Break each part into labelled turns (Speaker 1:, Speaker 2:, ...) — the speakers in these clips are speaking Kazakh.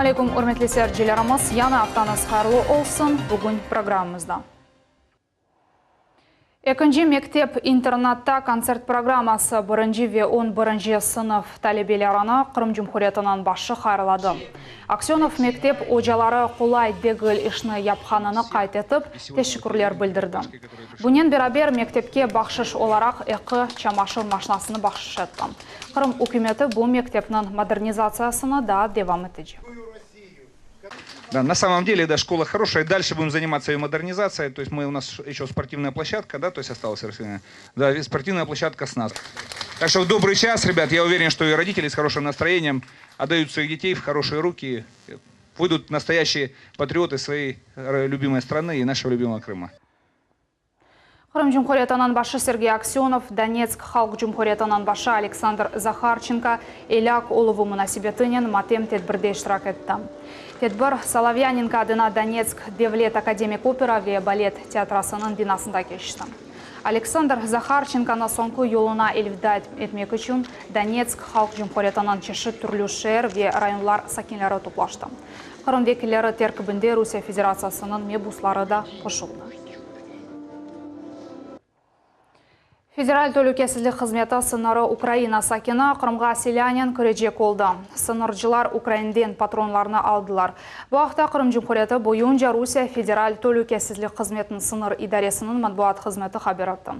Speaker 1: Assalamu alaikum, hurmatli seyircilerimiz. Yana haftanız hayırlı olsun. Bugün programımızda. Экінші мектеп интернатта концерт программасы 1 ve 11 sınıf talebelerini Qrim Cumhuriyeti'nin başı xayrılады. Aksionov mектеп hocaları kolay degil işini yapxanını qayt etip teşekkürler bildirdi. Bunun beraber mektepke baxşiş olarak eki çamaşır maşinasını baxşiş etti. Qrim hükümeti bu mektepnin modernizatsiyasını da devam edecek.
Speaker 2: Да, на самом деле, да, школа хорошая, дальше будем заниматься ее модернизацией, то есть у нас еще спортивная площадка, да, то есть осталась, да, спортивная площадка с нас. Так что в добрый час, ребят, я уверен, что и родители с хорошим настроением отдают своих детей в хорошие руки, выйдут настоящие патриоты своей любимой страны и нашего любимого Крыма.
Speaker 1: Qrim Cumhuriyeti'nin başı Sergey Aksionov, Donetsk Halk Cumhuriyeti'nin başı Aleksandr Zakharchenko elak oluvu münasibetinin matem tedbirde iştirak etti. Tedbir Solovyanenko adına Donetsk Devlet Akademik Opera ve Balet Teatrasının binasında geçti. Aleksandr Zakharchenko'nun sonku yoluna elvida etmek için Donetsk Halk Cumhuriyeti'nin çeşit türlü şehir ve rayonlar sakinleri toplaştı. Qrim vekilleri terkibinde Rusya Federasyası'nın mebusları da qo'shildi. Federal Təhlükəsizlik Xizməti sınırı Ukrayna sakini Qrimga selyanin kirəcək oldu. Sınırcılar Ukraynadan patronlarını aldılar. Bu haqda Qrim Cumhuriyeti boyunca Rusiya Federal Təhlükəsizlik Xizmətinin sınır idarəsinin matbuat xizməti xəbər etdi.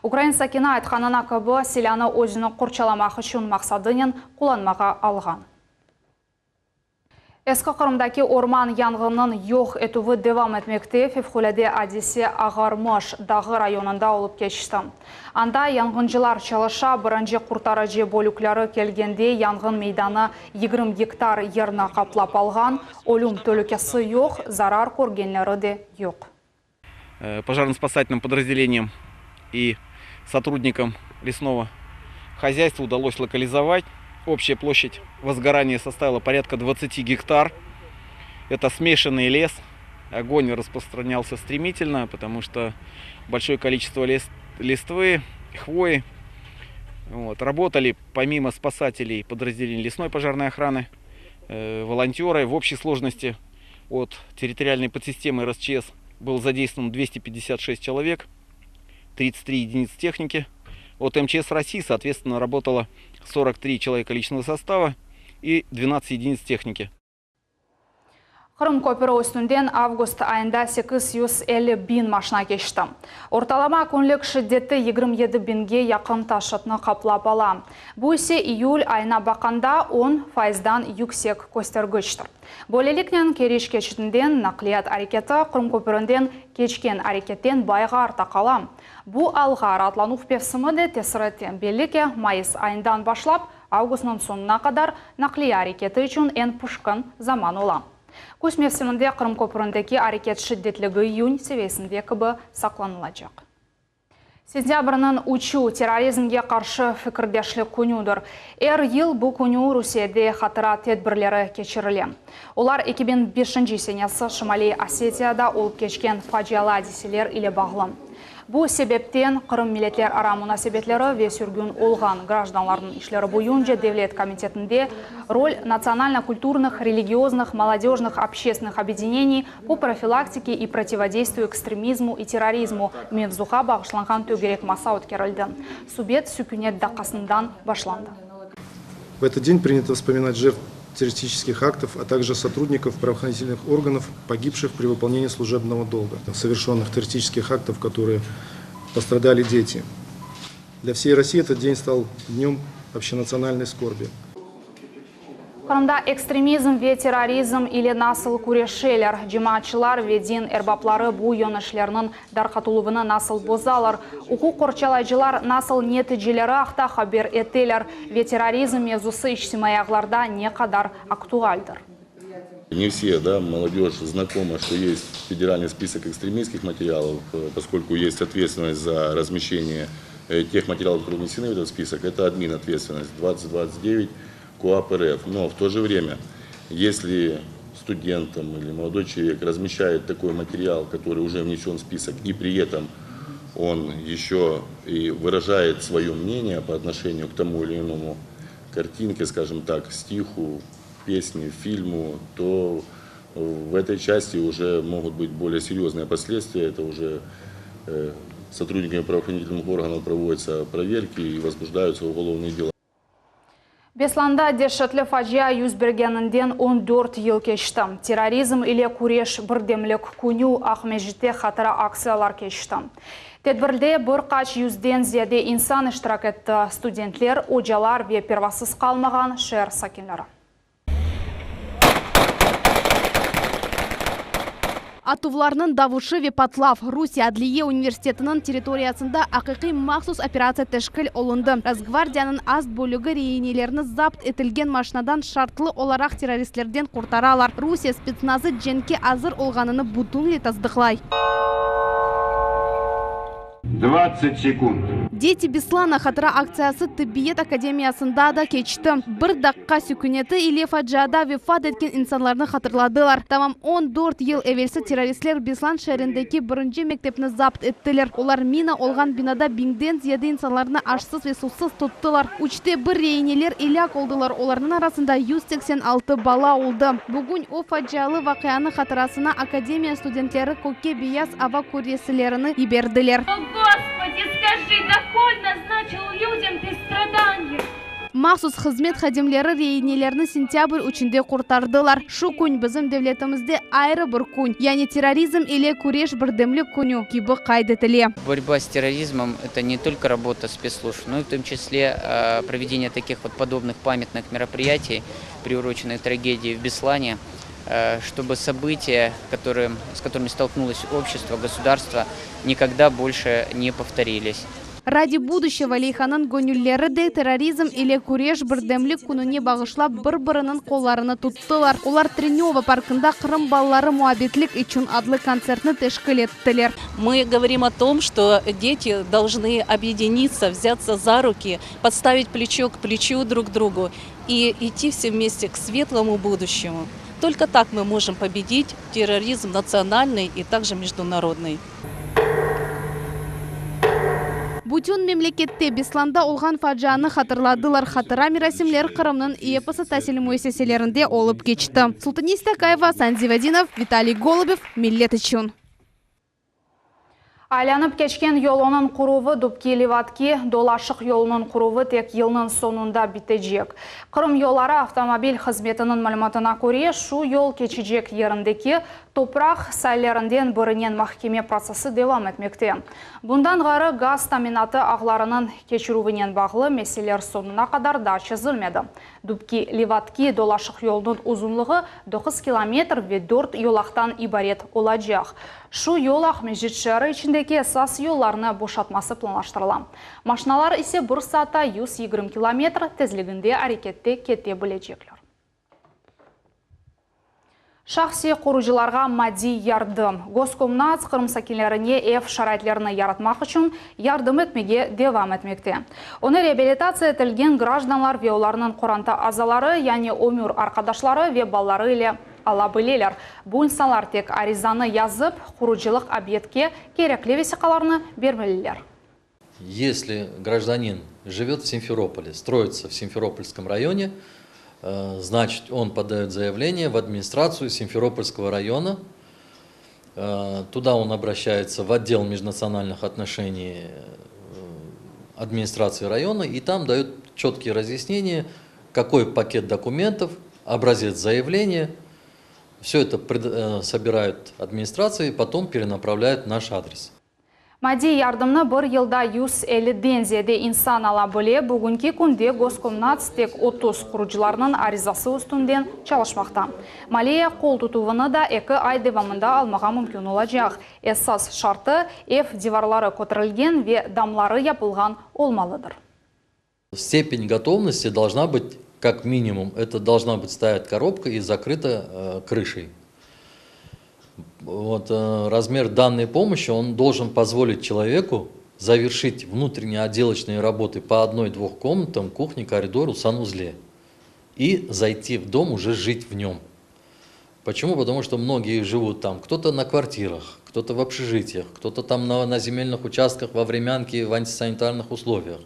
Speaker 1: Ukrayna sakini aytqanına ki, selyanı özünü qurçalamaq üçün maqsadının kullanmağa alğan. Eski Qrimdaki orman yangınının yox etuvi devam etmekte. Fevkalade hadise Ağarmış dağı rayonunda olup geçti. Anda yangıncılar çalışa birinci kurtarıcı bölükleri kelgende yangın meydanı 20 hektar yerine kaplap alğan, ölüm tehlikesi yox, zarar көргенleri de yox.
Speaker 3: Пожарно-спасательным подразделениям и сотрудникам лесного хозяйства удалось локализовать. Общая площадь возгорания составила порядка 20 гектар. Это смешанный лес. Огонь распространялся стремительно, потому что большое количество листвы, хвои. Работали помимо спасателей подразделений лесной пожарной охраны, волонтеры. В общей сложности от территориальной подсистемы РСЧС был задействован 256 человек, 33 единицы техники. От МЧС России, соответственно, работало 43 человека личного состава и 12 единиц техники.
Speaker 1: Qrim köprü üstünden avgust ayında 850 bin maşına geçti. Ortalama günlük şiddeti 27 binge yakın taşıtını kaplap ala. Bu ise iyul ayına bakanda 10%dan yüksek göstergeçtir. Böylelikle Keriş geçitinden nakliyat hareketi Qrim köpründen geçken hareketten bayga arta kala. Bu algar atlanuf mevsimi de tesir etti. Belli ki Mayıs ayından başlap avgustun sonuna kadar nakliye hareketi için en pışkın zaman olan. Kış mevsiminde Qrim köpründeki hareket şiddetligi iyun seviyesinde gibi saklanılacak. Sentyabrının 3'ü terrorizmge karşı fikirdeşlik günüdür. Her yıl bu günü Rusya'da hatıra tedbirleri geçirilir. Ular 2005 senesi Şimali Osetiyada olup geçken facialı hadiseler ile bağlı. Bu sebepten Qrim milletler ara münasebetleri ve sürgün olğan gражданлардың işleri boyunca Devlet Komitetinde роль национально-культурных, религиозных, молодежных, общественных объединений по профилактике и противодействию экстремизму и терроризму mevzuға bağışlanған төгерек маса өткерілді. Субет сүкүнет дақасындан башланды.
Speaker 4: В этот день принято вспоминать жертв террористических актов, а также сотрудников правоохранительных органов, погибших при выполнении служебного долга, совершенных террористических актов, которые пострадали дети. Для всей России этот день стал днем общенациональной скорби.
Speaker 1: Qrimda ekstremizm ve terrorizm ile nasıl kurešeler, cemaatçılar ve din erbapları bu yönüşlerinin darqatılığını nasıl bozalar, hukuk korçalayıcılar nasıl neticeleri haqda haber ettiler ve terrorizm mevzusu ictimaiyalarda ne kadar aktualdır.
Speaker 5: Не все, да, молодежь знакома, что есть федеральный список экстремистских материалов, поскольку есть ответственность за размещение тех материалов, которые внесены в этот список, это админ ответственность 2029 КоАП РФ. Но в то же время, если студентам или молодой человек размещает такой материал, который уже внесен в список, и при этом он еще и выражает свое мнение по отношению к тому или иному картинке, скажем так, стиху, песне, фильму, то в этой части уже могут быть более серьезные последствия. Это уже сотрудниками правоохранительных органов проводятся проверки и возбуждаются уголовные дела.
Speaker 1: Бесланда дешетлі фажия yüz бергенінден 14 ел кешті. Терроризм или куреш бірдемлік күню Ахмежітте қатыра акциялар кешті. Тедбірде бір қач yüзден зияде инсан іштірак етті. Студентлер, оджалар ве первасыз қалмаған шер сакинлері.
Speaker 6: Атувларның давушы Вепатлав Русия Адлие университетінің территориясында ақиқи махсус операция тәшкіл олынды. Росгвардияның аз бөлігі рейнелеріні запт етілген машинадан шартлы оларақ террористлерден құртаралар. Русия спецназы женке азыр олғаныны бұтын етаздықлай.
Speaker 7: 20 секунд.
Speaker 6: Дети Беслана хатыра акциясы Тиббиет академиясында да кечті. Бір даққа сүкінеті или фаджада вефат еткен инсанларны хатырладылар. Тамам 14 ел эвелсі террористлер Беслан шәріндегі бірінші мектепні запт еттілер. Олар мина олған бинада биңден зияды инсанларны ашсыз ве сусыз тұттылар. Учте бір рейнелер иляк олдылар. Оларның арасында 186 бала олды. Бүгін о фаджалы вақияны хатырасына академия студентлері көке бияс ава көресілеріні иберділер.
Speaker 8: Господи, скажи, доколь назначил людям ты страдания?
Speaker 6: Махсус хызмет хадимлері рейнелеріні сентябрь учінде құртардылар. Шу күн біздің девлетімізде айры бір күн, яғни терроризм или куреш бірдемлік күню кибі қайды тіле.
Speaker 9: Борьба с терроризмом – это не только работа спецслужб, но и в том числе проведение таких вот подобных памятных мероприятий, приуроченных трагедии в Беслане, чтобы события, с которыми столкнулось общество, государство, никогда больше не повторились.
Speaker 6: Ради будущего Лейханын гонюллері де терроризм или куреш бірдемлік күніне бағышлап бір-бірінің қоларыны тұттылар. Олар Тренева паркында Қырым балалары муабетлік üçün адлы концертны тәшкіл еттілер.
Speaker 10: Мы говорим о том, что дети должны объединиться, взяться за руки, подставить плечо к плечу друг другу и идти все вместе к светлому будущему. Только так мы можем победить терроризм национальный и также международный.
Speaker 6: Бүтін мемлекетте Бесланда олған фаджаны хатырладылар. Хатыра мирасимлер Қырымның эпосы тәсілі муэсеселерінде олып кечті. Султанис Такаева, Санзи Вадинов, Виталий Голубев, Миллет үшін.
Speaker 1: Айланып кечкен yolunun құруы Дубки Ливатки, Долашық yolunun құруы тек елінің сонында бітежек. Қырым yolları автомобиль қызметінің мәліметіне көре, шу yol кечежек еріндекі топрақ сайлерінден бірінен махкеме процесі девам етмекте. Бұндан ғары газ таминаты ағларының кечіруінен бағылы меселер сонына қадар да чызылмеді. Дубки Ливатки Долашық yolunun ұзынлығы 9 километр ве 4 yolақтан ибарет олачақ. Шу yol Ахмежитшері içindeki esas yollarını boşaltması planlaştırılan. Maşınalar ise 1 saata 120 km tezliginde harekette kete bilecekler. Шахси құружиларға мади ярдым. Госкомнат Қырым сакинлеріне ev шарайтлеріні яратмақ үшін ярдым етмеге девам етмекте. Оны реабилитация етілген гражданлар ве оларының құранта азалары, яғни өмір арқадашлары ве баллары ile алабылелер. Бұл инсанлар тек аризаны yazып, құружилық объектке керекли весиқаларını бермелілер.
Speaker 11: Если гражданин живет в Симферополе, строится в Симферопольском районе, значит, он подает заявление в администрацию Симферопольского района. Туда он обращается в отдел межнациональных отношений администрации района, и там дают четкие разъяснения, какой пакет документов, образец заявления. Все это собирают администрации и потом перенаправляют в наш адрес.
Speaker 1: Мади yardımını bir yılda 150'den ziyade insan alabile, bugünkü günde Goskомнат tek 30 kurucularının arizası üstünden çalışmakta. Maliye kol tutuvunu da 2 ay devamında almağa mümkün olacak. Esas şartı ev divarları көтерілген ve damları yapılgan olmalıdır.
Speaker 11: Степень готовности должна быть, как минимум, это должна быть стоять коробка и закрыта крышей. Вот, размер данной помощи он должен позволить человеку завершить внутренние отделочные работы по 1-2 комнатам, кухне, коридору, санузле и зайти в дом, уже жить в нем. Почему? Потому что многие живут там, кто-то на квартирах, кто-то в общежитиях, кто-то там на земельных участках во времянке в антисанитарных условиях.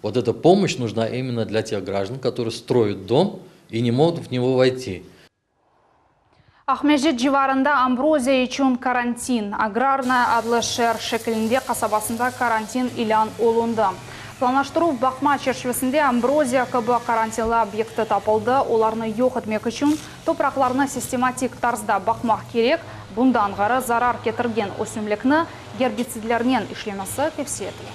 Speaker 11: Вот эта помощь нужна именно для тех граждан, которые строят дом и не могут в него войти.
Speaker 1: Ахмежет живарында Амброзия için карантин. Аграрная адлы шер шекілінде қасабасында карантин илан олунды. Планаштыру бақма чершвесінде Амброзия кыбы карантинлы объекті тапылды. Оларны yok etmek үшін топрақларны систематик тарзда бақмақ керек. Бұндан ғары зарар кетірген өсімлікні гербицидлерінен ішленесі тепсетілі.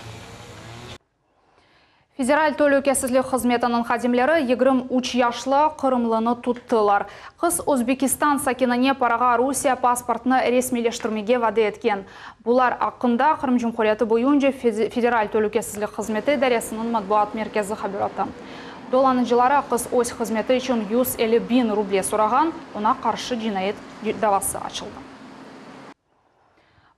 Speaker 1: Федераль төлөкесізлік қызметінің қадимлері 23 яшлы қырымлыны туттылар. Қыз Өзбекистан сакиніне параға Русия паспортны ресмилештірмеге вады еткен. Бұлар ақында Қырым Жұмхуриеті бойынша Федераль төлөкесізлік қызметі дәресінің матбуат меркезі хабираты. Доланы жылары қыз өз қызметі үшін 150 bin рубле сұраған, ona қаршы жинайет давасы açıldı.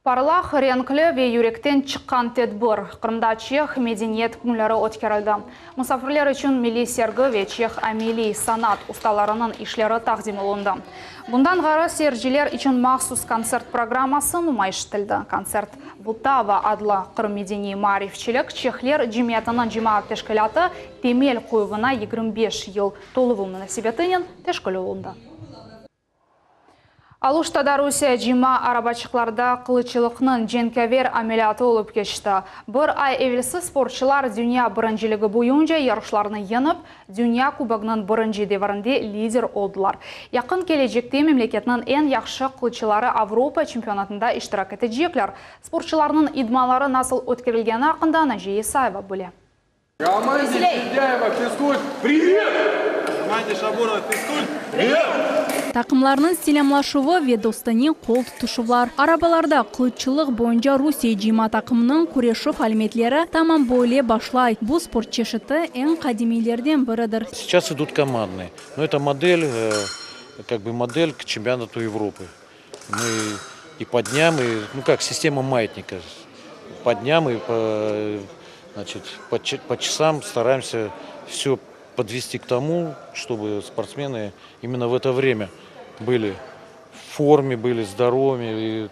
Speaker 1: Parlaq, renkli ve yürekten çıkan tedbir. Qırımda Çex medeniyet günleri ötkərildi. Musafirler için milli sergi ve Çex ameli sanat ustalarının işleri taqdim olundu. Bundan ғары sergiler için maxsus konsert programması nümayiş etildi. Konsert Vltava adlı Qırım medeni marifçilik Çexler cemiyetinin cemaat teşkilatı temel qoyuğuna 25 yıl toluvu münasebetinin teşkil olundu. Алушта Русия жима арабачықларда қылычылықның женкавер амелияты олып кешті. Бір ай евелсі спортшылар дүния біріншілігі бойынша ярышларны еніп, дүния кубогының бірінші деварынде лидер олдылар. Яқын келешекте мемлекетінің ең яқшы қылычылары Авропа чемпионатында иштирак етежеклер. Спортшыларының идмалары насыл өткерілгені ақында Нәжие Саева біле.
Speaker 12: Команде Чудяева физкульт, привет! Команде Шабурова физкульт, привет!
Speaker 13: Takımlarının selamlaşığı ve dostani kol tutuşular. Arabalarda kılıççılık boyunca Rusya cima takımının Kureşov alimetleri tamam böyle başlay. Bu sport çeşidi en kadimilerden biridir.
Speaker 14: Сейчас идут командные. Но это модель, модель к чемпионату Европы. Мы и по дням, и, система маятника. По дням и по часам стараемся все подвести к тому, чтобы спортсмены именно в это время были в форме, были здоровыми, и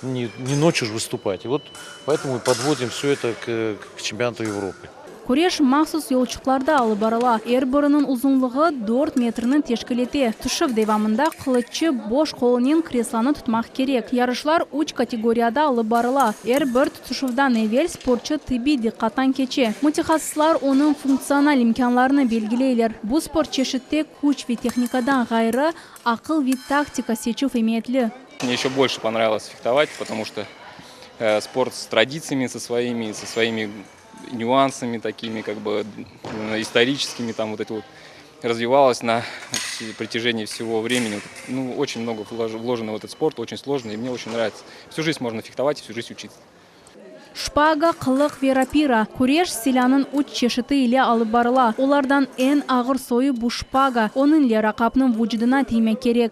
Speaker 14: не ночью же выступать. И вот поэтому мы подводим все это к чемпионату Европы.
Speaker 13: Kureš maxsus yolçuklarda alıp barala. Erborunun uzunluğu 4 metrinin teşkil eti. Tuşuv devamında kılıççı boş kolunun kreslanı tutmak gerek. Yarışlar 3 kategoriyada alıp barala. Bir tutuşuvdan evvel sportçı tıbbi dikkattan keçi. Mütehassıslar onun fonksiyonel imkanlarını belgileyler. Bu sport çeşitli kuch ve техникадан gayrı akıl ve taktika seçiv emetli.
Speaker 15: Мне еще больше понравилось фехтовать, потому что спорт с традициями, со своими нюансами такими, историческими, там вот это вот развивалось на протяжении всего времени. Очень много вложено в этот спорт, очень сложно, и мне очень нравится. Всю жизнь можно фехтовать и всю жизнь учиться.
Speaker 13: Шпага, қылық ve рапира. Kureš silahının 3 çeşidi ile alıp barıla. Onlardan en ağır soyu bu şpaga. Onun ile rakabının vücuduna değmek gerek.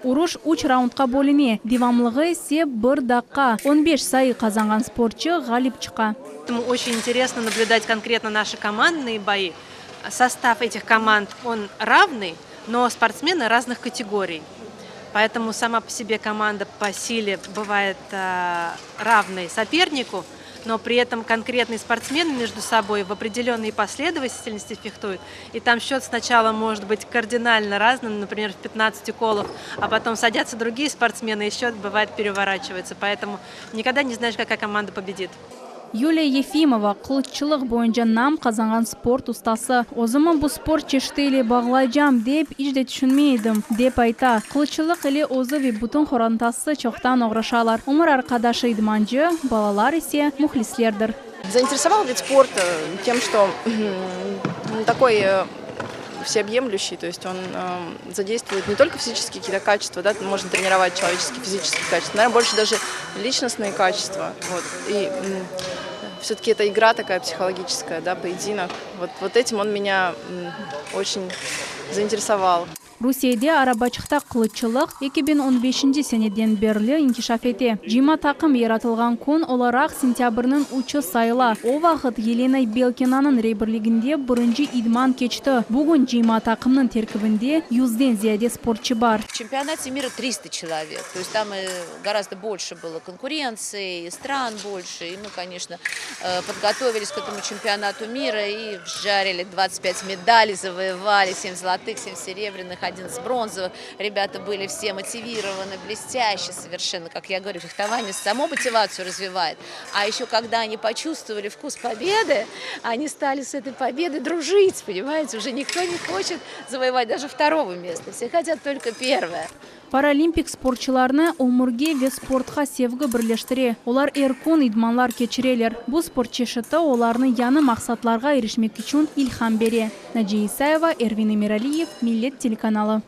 Speaker 13: Uruş 3 raundqa bölüne. Devamlığı ise 1 dakika. 15 sayı kazangan sportçı galip çıqa.
Speaker 16: Очень интересно наблюдать конкретно наши командные бои. Состав этих команд, он равный, но спортсмены разных категорий. Поэтому сама по себе команда по силе бывает равной сопернику, но при этом конкретные спортсмены между собой в определенной последовательности фехтуют. И там счет сначала может быть кардинально разным, например, в 15 колах, а потом садятся другие спортсмены, и счет бывает переворачивается. Поэтому никогда не знаешь, какая команда победит.
Speaker 13: Yulia Yefimova kılıççılık boyunca nam kazangan sport ustası. O zaman bu sport çeşidiyle bağlayacağım deyip hiç de düşünmeydim deyip ayta. Kılıççılık ile ozu ve bütün хорантасы çoktan uğraşalar. Umur arkadaşı idmancı, balalar ise muhlislerdir.
Speaker 17: Заинтересовал вид спорта тем, что такой всеобъемлющий, то есть он задействует не только физические какие-то качества, да, можно тренировать человеческие, физические качества, наверное, больше даже личностные качества. Вот. И все-таки это игра такая психологическая, да, поединок. Вот этим он меня очень заинтересовал.
Speaker 13: Русияде арабачықта қылычылық 2015 сенеден берлі инкишаф ете. Жима тақым яратылған күн оларақ сентябрның 3 сайла. О вақыт Елена Белкинаның рейбірлігінде бірінші идман кечті. Бүгін жима тақымның теркібінде 100-ден зияде спортчы бар.
Speaker 18: В чемпионате мира 300 человек, то есть там гораздо больше было конкуренции, и стран больше, и мы, конечно, подготовились к этому чемпионату мира и вжарили 25 медалей, завоевали 7 золотых, 7 серебряных, 11 бронзовых. Ребята были все мотивированы, блестяще совершенно, как я говорю, фехтование само мотивацию развивает, а еще когда они почувствовали вкус победы, они стали с этой победой дружить, понимаете, уже никто не хочет завоевать даже второго места, все хотят только первое.
Speaker 13: Паралимпик спортчыларны умурге ве спортқа севгі бірлештіре. Олар эркон идманлар кечірелер. Бұл спортчы шыты оларны яны мақсатларға ерішмек үшін илхам бере. Наджи Исаева, Эрвин Эмиралиев, Миллет телеканалы.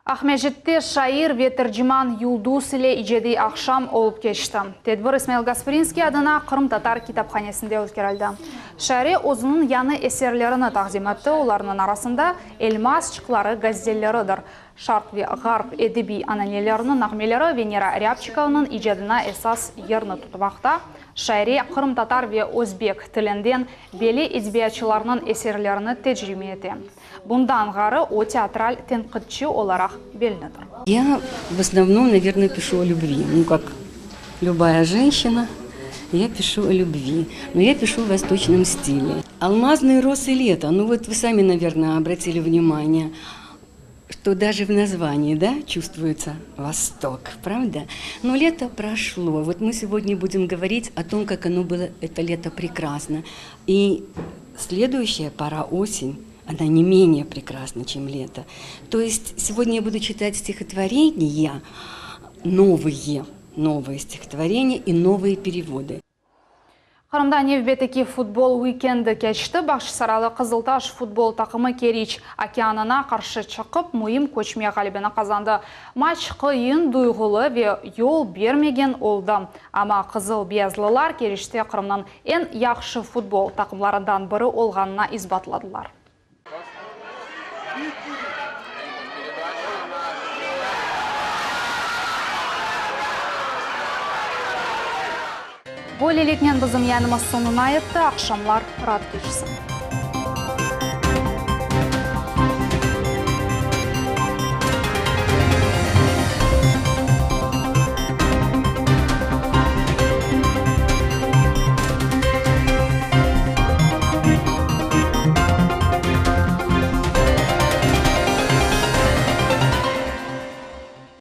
Speaker 1: Ахмежетте шайыр ветерджиман Юлдус ile ijedi akşam olup geçti. Tedbir İsmail Gasprinski adına Kırım Tatar kitaphanesinde ötkürüldü. Şairi o'zining yanı eserlerini taqdim etdi. Ularning arasında elmas çıkları gazetteleridir. Şarq ve G'arb edebi analilerinin nağmeleri Venera Ryabchikovning ijodina esas yerini tutmakta. Şairi Kırım Tatar ve Özbek tilinden beli edebiyatçılarının eserlerini tecrübe etti. Bundan g'ari o teatral tenqidchi olarak bellidir.
Speaker 19: Я в основном, наверное, пишу о любви. Ну, как любая женщина, я пишу о любви. Но я пишу в восточном стиле. Алмазные росы лета. Ну, вот вы сами, наверное, обратили внимание, что даже в названии, да, чувствуется восток, правда? Но лето прошло. Вот мы сегодня будем говорить о том, как оно было, это лето прекрасно. И следующая пора, осень, она не менее прекрасна, чем лето. То есть сегодня я буду читать стихотворения, новые стихотворения и новые переводы.
Speaker 1: Қырымда Невбетеки футбол уикенді кешті. Бақшысаралы Қызылташ футбол тақымы Керич океанына қаршы чықып, мұйым көчме ғалібіні қазанды. Матч қиын, дұйғылы ве yol бермеген олды. Ама қызыл биязлылар Керичте Қырымның ең яқшы футбол тақымларından бірі олғанына избатладылар. Бұл елетнен бізім янымыз сонына етті. Ақшамлар рад кешсін.